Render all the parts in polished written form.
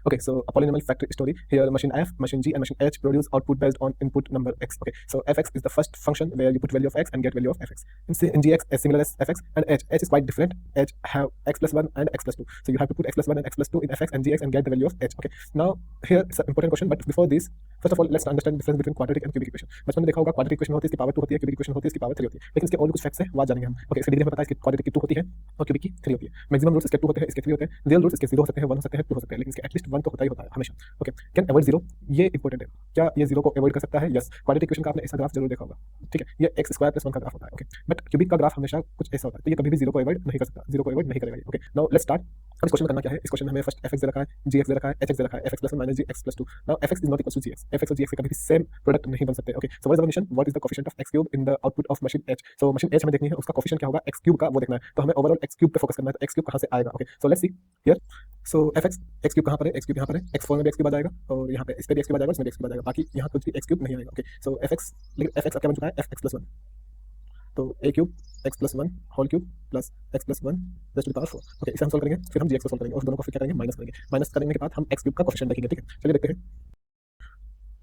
Okay, so a polynomial factory story. Here, machine F, machine G, and machine H produce output based on input number x. Okay, so fx is the first function where you put value of x and get value of fx. In gx is similar as fx, and h is quite different. H have x plus 1 and x plus 2. So you have to put x plus 1 and x plus 2 in fx and gx and get the value of h. Okay, now here is an important question, but before this, first of all, let's understand the difference between quadratic and cubic equation. बचपन में देखा होगा quadratic equation होती है इसकी power 2 होती है, cubic equation होती है इसकी पावर 3 होती है, लेकिन इसके और भी कुछ फैक्ट्स हैं वो आज जानेंगे हम. ओके, इसके डिग्री हमें पता है इसकी quadratic की 2 होती है और cubic की 3 होती है. मैक्सिमम रूट्स इसके 2 होते हैं, इसके 3 होते हैं, रियल रूट्स इसके 0 हो सकते हैं, 1 हो सकते हैं, 2 हो सकते हैं, लेकिन इसके एटलीस्ट 1 तो होता ही होता है हमेशा. ओके, कैन अवॉइड 0, ये इंपॉर्टेंट है. क्या ये 0 को अवॉइड कर सकता है? यस. क्वाड्रेटिक इक्वेशन का आपने ऐसा ग्राफ जरूर देखा होगा. ठीक है, ये x स्क्वायर प्लस 1 का ग्राफ होता है. ओके, बट क्यूबिक का ग्राफ हमेशा कुछ ऐसा होता है, तो ये कभी भी 0 को अवॉइड नहीं कर सकता, 0 को अवॉइड नहीं करेगा ये. Okay, now let's start. अब इस क्वेश्चन में करना क्या है? इस क्वेश्चन में हमें फर्स्ट fx दे रखा है, gx दे रखा है, hx दे रखा है, fx plus 1 minus gx plus 2. Now fx is not equal to gx. fx और gx के कभी भी सेम प्रोडक्ट नहीं बन सकते. Okay, so what is the condition? What is the coefficient of x cube in the output of machine h? So machine h हमें देखनी है, उसका कोएफिशिएंट क्या होगा x क्यूब का, वो देखना है. तो हमें ओवरऑल x क्यूब पे फोकस करना है. तो x क्यूब कहां से आएगा? Okay, so let's see here. So fx x cube कहां पर है? x क्यूब यहां पर है. x4 में भी x क्यूब आ जाएगा और यहां पे इस पे भी x क्यूब आ जाएगा, इसमें भी x क्यूब आ जाएगा. बाकी यहां कुछ भी x क्यूब नहीं आएगा. ओके, सो fx, लेकिन fx क्या बन चुका है? fx plus 1. तो a cube x plus 1 whole cube plus x plus 1 raise to the power 4. Okay, इसे हम सॉल्व करेंगे, फिर हम gx को सॉल्व करेंगे और दोनों को फिर क्या करेंगे? माइनस करेंगे. माइनस करने के बाद हम x क्यूब का कोएफिशिएंट देखेंगे. ठीक है, चलिए देखते हैं.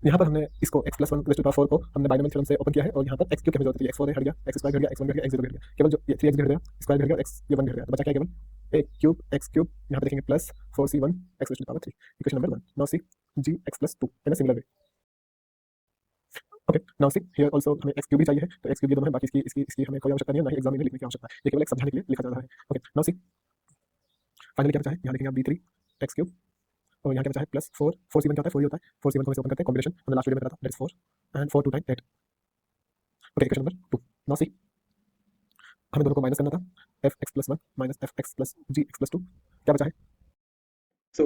यहाँ पर हमने इसको x plus 1 raise to the power 4 को हमने बाइनोमियल थ्योरम से ओपन किया है और यहाँ पर x क्यूब की हमें जरूरत थी. x4 हट गया, x स्क्वायर घट गया, x1 घट गया, x0 घट गया, केवल जो ये 3x घट गया, स्क्वायर घट गया, x ये 1 घट गया, तो बचा क्या? केवल a क्यूब x क्यूब. यहाँ पर देखेंगे plus 4c1 x raise to the power 3. Equation number 1. Now see gx plus 2 in a similar way. Okay, now see here also हमें x क्यूब भी चाहिए है, तो x क्यूब ये दोनों है, बाकी इसकी हमें कोई आवश्यकता नहीं है, ना ही एग्जाम में लिखने की आवश्यकता है. ये केवल एक समझाने के लिए लिखा जा रहा है. ओके, नाउ सी फाइनली क्या बचा है? यहाँ देखेंगे आप b3 x क्यूब और यहाँ क्या बचा है? प्लस 4c1 क्या होता है? 4 ही होता है. 4c1 को हम इसे ओपन करते हैं, कॉम्बिनेशन हमने लास्ट वीडियो में करा था, that is 4 and 4 2 time 8. Okay, equation number 2. Now see हमें दोनों को माइनस करना था. fx plus 1 minus fx plus gx plus 2 क्या बचा है? So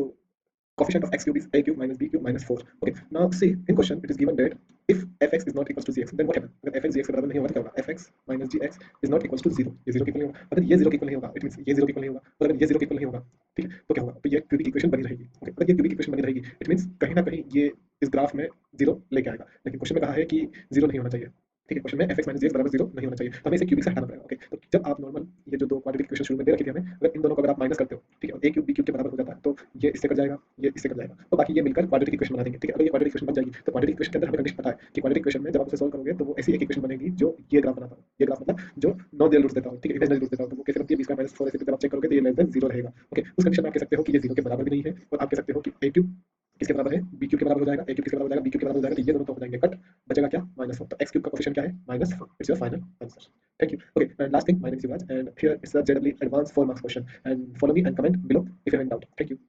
coefficient of x cube is a cube minus b cube minus 4. Okay, now see in question it is given that if fx is not equals to gx, then what happens? अगर fx gx के बराबर नहीं होगा तो क्या होगा? fx minus gx is not equals to 0. ये 0 के इक्वल नहीं होगा. अगर ये 0 के इक्वल नहीं होगा, इट मींस ये 0 के इक्वल नहीं होगा. और अगर ये 0 के इक्वल नहीं होगा, ठीक है, तो क्या होगा? तो ये क्यूबिक इक्वेशन बनी रहेगी. ओके, अगर ये क्यूबिक इक्वेशन बनी रहेगी, इट मींस कहीं ना कहीं ये इस ग्राफ में 0 लेके आएगा. लेकिन क्वेश्चन में कहा है कि 0 नहीं होना चाहिए. ठीक है, क्वेश्चन में fx minus gx बराबर 0 नहीं होना चाहिए, तो हमें इसे क्यूबिक से हटाना पड़ेगा. ओके, तो जब आप नॉर्मल ये जो दो क्वाड्रेटिक इक्वेशन शुरू में दे रखी थी हमें, अगर इन दोनों को अगर आप माइनस करते हो, ठीक है, और a क्यूब b क्यूब के बराबर हो जाता है, तो ये इससे कट जाएगा, ये इससे कट जाएगा, तो बाकी ये मिलकर क्वाड्रेटिक इक्वेशन बना देंगे. ठीक है, अगर ये क्वाड्रेटिक इक्वेशन बन जाएगी, तो क्वाड्रेटिक इक्वेशन के अंदर हमें कंडीशन पता है कि क्वाड्रेटिक इक्वेशन में जब आप उसे सॉल्व करोगे तो वो ऐसी एक इक्वेशन बनेगी जो ये ग्राफ बनाता हो. ये ग्राफ मतलब जो नॉन रियल रूट्स देता हो. ठीक है, इमेजिनरी रूट्स देता हो, तो वो कैसे बनती है? b² - 4 ऐसे जब आप चेक करोगे तो ये लेस देन 0 रहेगा. ओके, उस कंडीशन में आप कह सकते हो कि ये 0 के बराबर भी नहीं है, और आप कह सकते हो कि a क्यूब किसके बराबर है? b क्यूब के बराबर हो जाएगा, a क्यूब किसके बराबर हो जाएगा? b क्यूब के बराबर हो जाएगा, तो ये दोनों तो हो जाएंगे कट, बचेगा क्या? -4. तो x क्यूब का कोएफिशिएंट क्या है? -4. It's your final answer. Thank you. Okay, and last thing, my name is Yuvraj, and here is a generally advanced 4 marks question. And follow me and comment below if you have any doubt. Thank you.